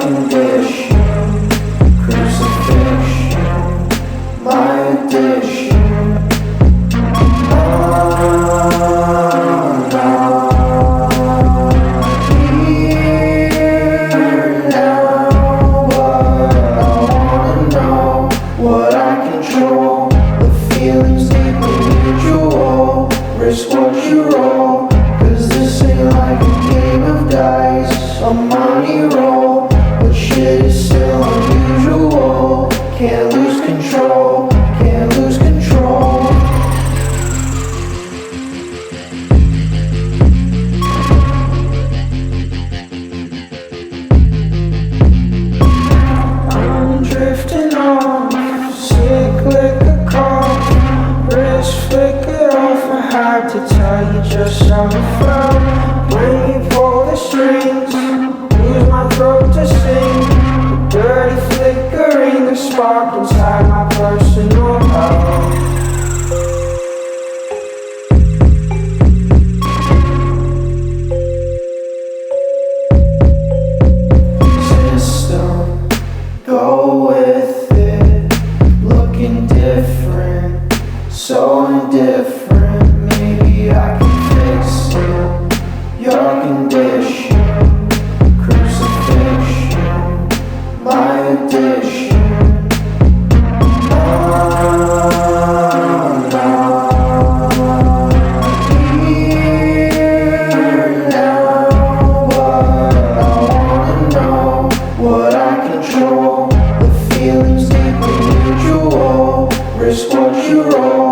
condition, crucifixion, my addiction. What I control, the feelings deeply mutual. Risk what you roll, cause this ain't like a game of dice, a money roll. But shit is still unusual. Can't lose control, can't lose control. I'm drifting off, cyclic cough, wrist flicker off. I had to tell you just how it felt when you pull the strings, lose my throat to sing. The dirty flickering, the spark inside my personal hell. System, go with it, looking different, so indifferent. Maybe I can fix it, your condition, crucifixion, my addiction. Here now, what I wanna know, what I control, the feelings deeply mutual. Risk what you roll.